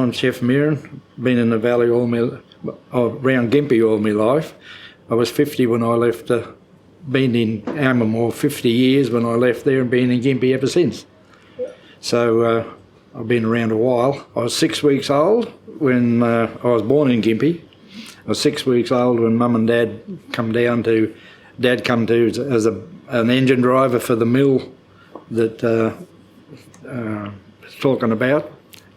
I'm Geoff Mieran. Been in the valley around Gympie all my life. I was 50 when I left. Been in Amamoor 50 years when I left there, and been in Gympie ever since. So I've been around a while. I was 6 weeks old when I was born in Gympie. I was 6 weeks old when Mum and Dad come down to. Dad come to as an engine driver for the mill that talking about,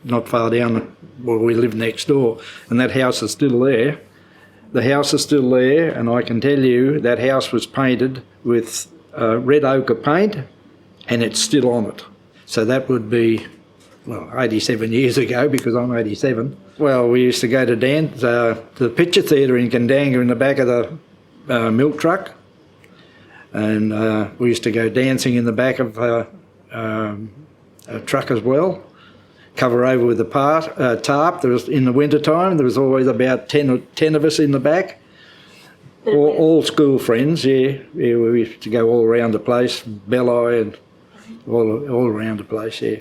not far down where we live next door, and that house is still there. The house is still there, and I can tell you that house was painted with red ochre paint, and it's still on it. So that would be, 87 years ago, because I'm 87. Well, we used to go to dance to the Picture Theatre in Kandanga in the back of the milk truck, and we used to go dancing in the back of a truck as well. Cover over with a tarp. There was, in the winter time, there was always about 10 of us in the back. All school friends, yeah. We used to go all around the place, Belli and all around the place, yeah.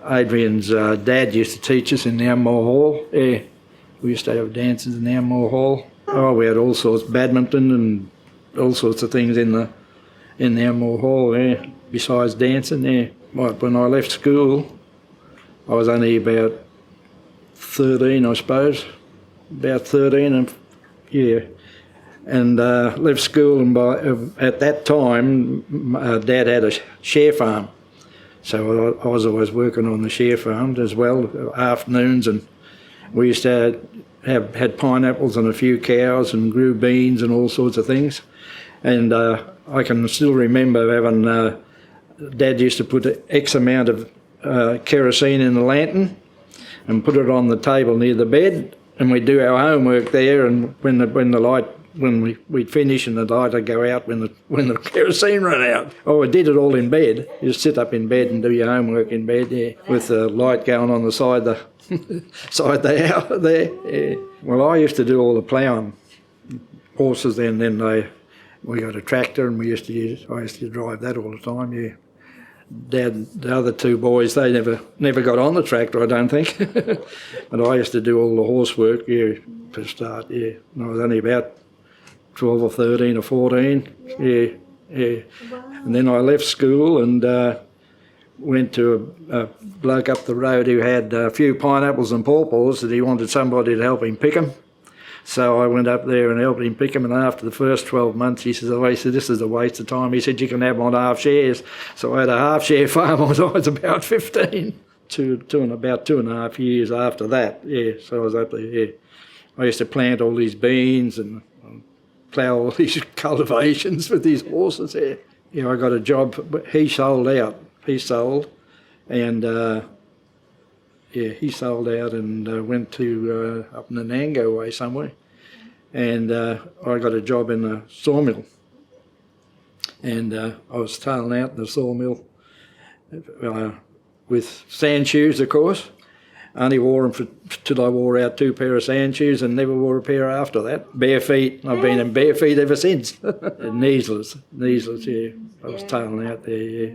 Adrian's dad used to teach us in the Amamoor Hall, yeah. We used to have dances in the Amamoor Hall. Oh, we had all sorts, badminton and all sorts of things in the Amamoor Hall, yeah. Besides dancing, yeah. When I left school, I was only about 13, I suppose, about 13, and yeah, and left school. And at that time, Dad had a share farm, so I was always working on the share farm as well, afternoons, and we used to had pineapples and a few cows and grew beans and all sorts of things. And I can still remember having Dad used to put X amount of kerosene in the lantern and put it on the table near the bed, and we'd do our homework there, and when we'd finish and the light would go out when the kerosene ran out. Oh, I did it all in bed. You just sit up in bed and do your homework in bed, yeah, with the light going on the side the house there. Yeah. Well, I used to do all the ploughing, horses then we got a tractor, and I used to drive that all the time, yeah. Dad, the other two boys, they never got on the tractor, I don't think. But I used to do all the horsework, yeah, to start, yeah. And I was only about 12 or 13 or 14, yeah, yeah. Wow. And then I left school and went to a bloke up the road who had a few pineapples and pawpaws that he wanted somebody to help him pick them. So I went up there and helped him pick them, and after the first 12 months, he said, this is a waste of time. He said, you can have them on half shares. So I had a half share farm when I was about 15, about 2.5 years after that, yeah. So I was up there, yeah. I used to plant all these beans and plough all these cultivations with these horses there. Yeah, I got a job, but he sold out. He sold, and he sold out and went to up in the Nango way somewhere, and I got a job in a sawmill, and I was tailing out in the sawmill with sand shoes, of course. I only wore them till I wore out 2 pair of sand shoes, and never wore a pair after that. Bare feet. I've been in bare feet ever since. Kneesless, yeah. I was tailing out there, yeah.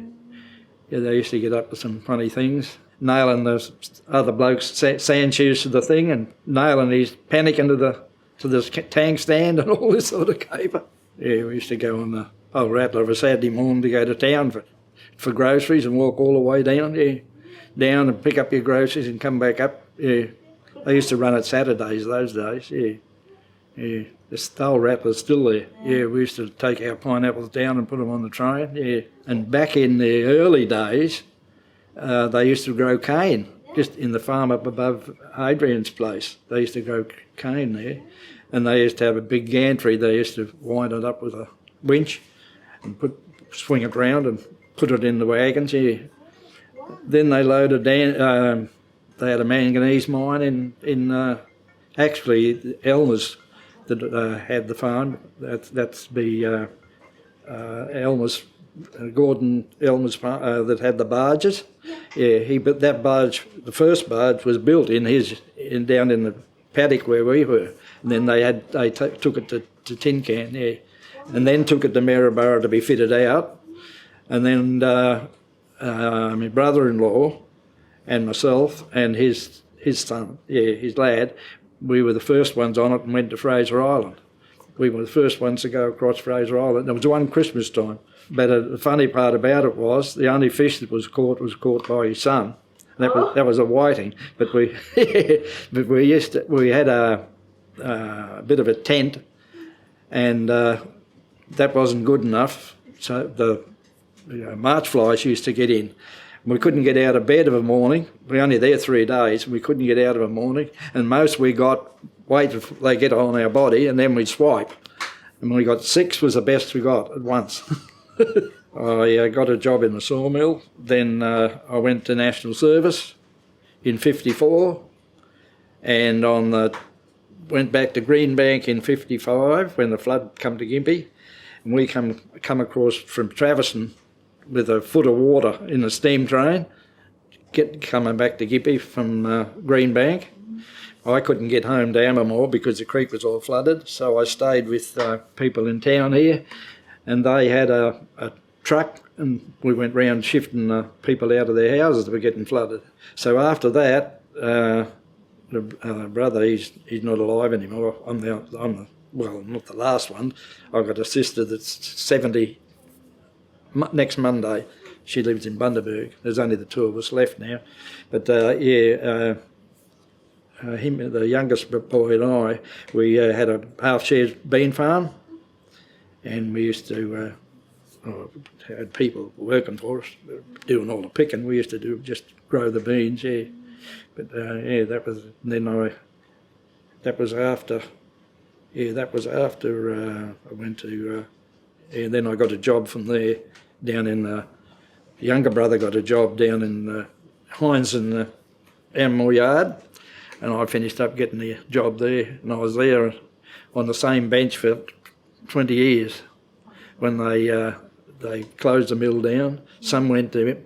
Yeah, they used to get up to some funny things. Nailing the other bloke's sand shoes to the thing, and nailing his panic to the tank stand and all this sort of caper. Yeah, we used to go on the old rattler of a Saturday morning to go to town for groceries and walk all the way down, yeah. Down and pick up your groceries and come back up, yeah. They used to run it Saturdays those days, yeah. Yeah, the old rattler's still there. Yeah, we used to take our pineapples down and put them on the train, yeah. And back in the early days, they used to grow cane just in the farm up above Adrian's place. They used to grow cane there, and they used to have a big gantry. They used to wind it up with a winch and swing it round and put it in the wagons, yeah. Then they loaded down, they had a manganese mine in actually Elmer's that had the farm. That's the Elmer's, Gordon Elmer's farm that had the barges. Yeah, but that barge, the first barge was built down in the paddock where we were, and then they took it to Tin Can, yeah, and then took it to Maryborough to be fitted out, and then my brother-in-law and myself and his his son, his lad, we were the first ones on it and went to Fraser Island. We were the first ones to go across Fraser Island. It was one Christmas time. But the funny part about it was the only fish that was caught by his son. That was a whiting. But we we had a bit of a tent, and that wasn't good enough. So the march flies used to get in. We couldn't get out of bed of a morning. We were only there 3 days. We couldn't get out of a morning, and most we got wait till they get on our body, and then we'd swipe. And when we got 6 was the best we got at once. I got a job in the sawmill. Then I went to national service in 54, and went back to Greenbank in 55 when the flood come to Gympie. And we come across from Traverson with a foot of water in a steam train, coming back to Gympie from Greenbank. I couldn't get home to Amamoor because the creek was all flooded, so I stayed with people in town here, and they had a truck, and we went round shifting people out of their houses that were getting flooded. So after that, the brother, he's not alive anymore. I'm not the last one. I've got a sister that's 70 next Monday. She lives in Bundaberg. There's only the 2 of us left now. But him, the youngest boy, and I, we had a half-share bean farm, and we used to had people working for us, doing all the picking. We used to just grow the beans, yeah. But that was after. Yeah, that was after I went to. Then I got a job from there down in. The younger brother got a job down in Hines in the Amamoor yard, and I finished up getting the job there, and I was there on the same bench for 20 years when they closed the mill down. Some went to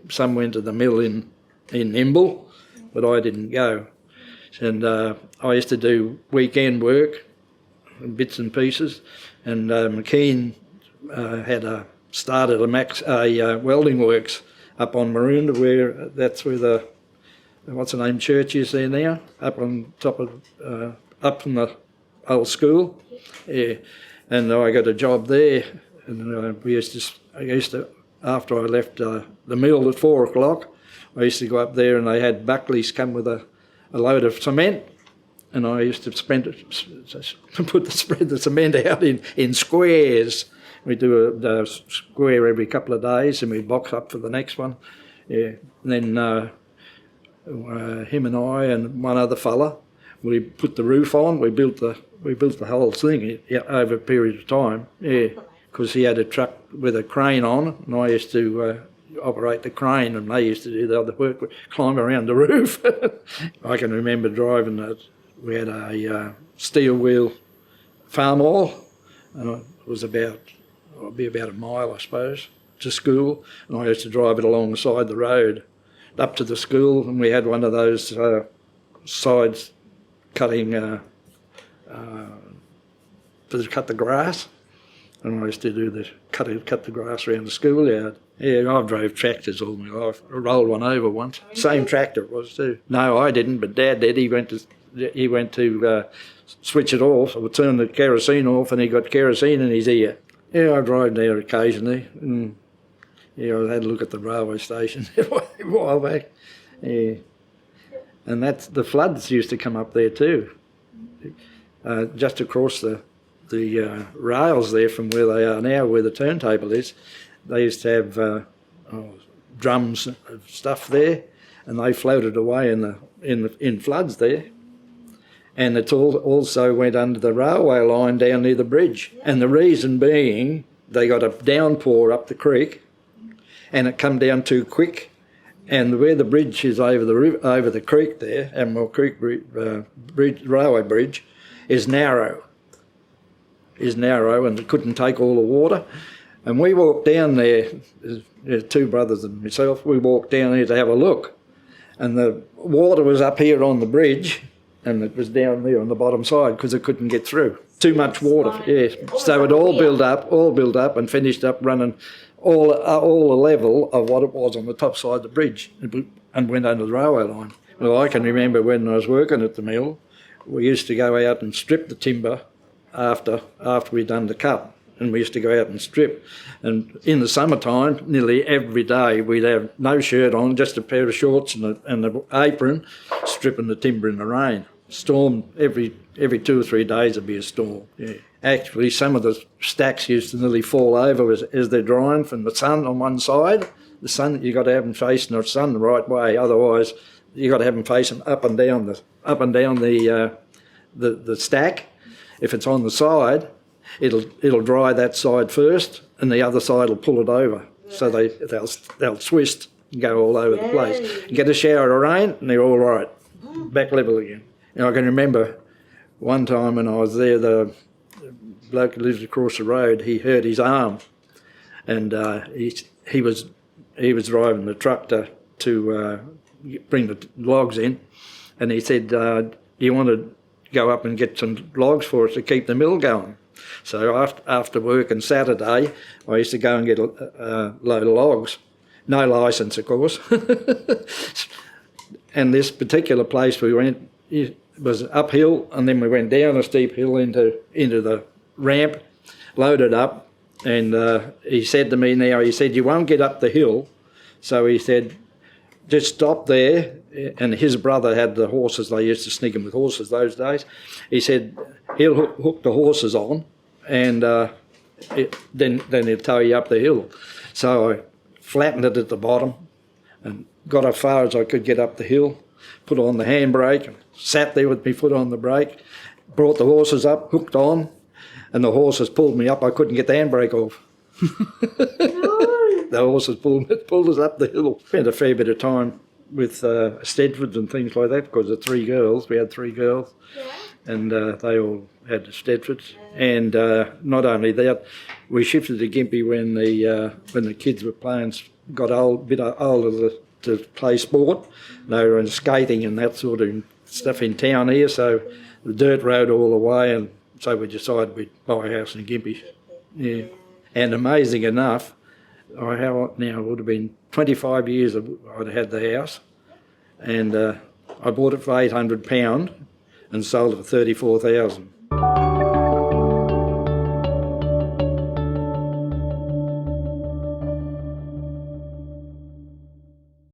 the mill in Imble, but I didn't go. And I used to do weekend work, bits and pieces, and McKean had started a welding works up on Maroondah, where that's where the what's the name church is there now, up on top of up from the old school, yeah. And I got a job there, and I used to after I left the mill at 4 o'clock, I used to go up there, and they had Buckleys come with a load of cement, and I used to spread the cement out in squares. We do a square every couple of days, and we box up for the next one. Yeah. And then him and I and one other fella, we put the roof on. We built the whole thing over a period of time. Yeah, because he had a truck with a crane on, and I used to operate the crane, and they used to do the other work, climb around the roof. I can remember driving that. We had a steel wheel farm oil, and it was about a mile, I suppose, to school, and I used to drive it alongside the road up to the school, and we had one of those sides cutting to cut the grass, and I used to do cut the grass around the schoolyard. Yeah, I drove tractors all my life. I rolled one over once. Same tractor it was too. No, I didn't, but Dad did. He went to switch it off, or turn the kerosene off, and he got kerosene in his ear. Yeah, I drive there occasionally, and yeah, I had a look at the railway station a while back. Yeah. And that's the floods used to come up there too. Just across the rails there from where they are now, where the turntable is, they used to have drums of stuff there, and they floated away in floods there. And it also went under the railway line down near the bridge. And the reason being, they got a downpour up the creek, and it come down too quick. And where the bridge is over the creek there, Amamoor Creek railway bridge, is narrow, and it couldn't take all the water. And we walked down there, there's 2 brothers and myself, we walked down there to have a look. And the water was up here on the bridge, and it was down there on the bottom side because it couldn't get through. Too much water, yes. So it all built up and finished up running all the level of what it was on the top side of the bridge, and went under the railway line. Well, I can remember when I was working at the mill, we used to go out and strip the timber after we'd done the cut, and we used to go out and strip. And in the summertime, nearly every day, we'd have no shirt on, just a pair of shorts and an apron, stripping the timber in the rain. Storm, every 2 or 3 days there'd be a storm. Yeah. Actually, some of the stacks used to nearly fall over as they're drying from the sun on one side. The sun, you got to have them facing the sun the right way, otherwise you got to have them facing up and down the stack. If it's on the side, it'll dry that side first, and the other side will pull it over. So they'll twist and go all over the place. Get a shower of rain, and they're all right, back level again. And I can remember one time when I was there, the bloke who lived across the road, he hurt his arm, and he was driving the truck to bring the logs in, and he said, you want to go up and get some logs for us to keep the mill going? So after work on Saturday, I used to go and get a load of logs. No licence, of course. And this particular place we went, it was uphill, and then we went down a steep hill into the ramp, loaded up, and he said to me now, he said, you won't get up the hill. So he said, just stop there. And his brother had the horses, they used to sneak them with horses those days. He said, he'll hook the horses on, and then he'll tow you up the hill. So I flattened it at the bottom and got as far as I could get up the hill, put on the handbrake, sat there with my foot on the brake, brought the horses up, hooked on, and the horses pulled me up. I couldn't get the handbrake off. The horses pulled us up the hill. Spent a fair bit of time with Stedfords and things like that, because the 3 girls, we had 3 girls, and they all had the Stedfords. And not only that, we shifted to Gympie when the kids were playing, got a bit older to play sport. They were in skating and that sort of stuff in town here, so the dirt road all the way, and so we decided we'd buy a house in Gympie. Yeah. And amazing enough, it would have been 25 years I'd had the house, and I bought it for £800 and sold it for $34,000.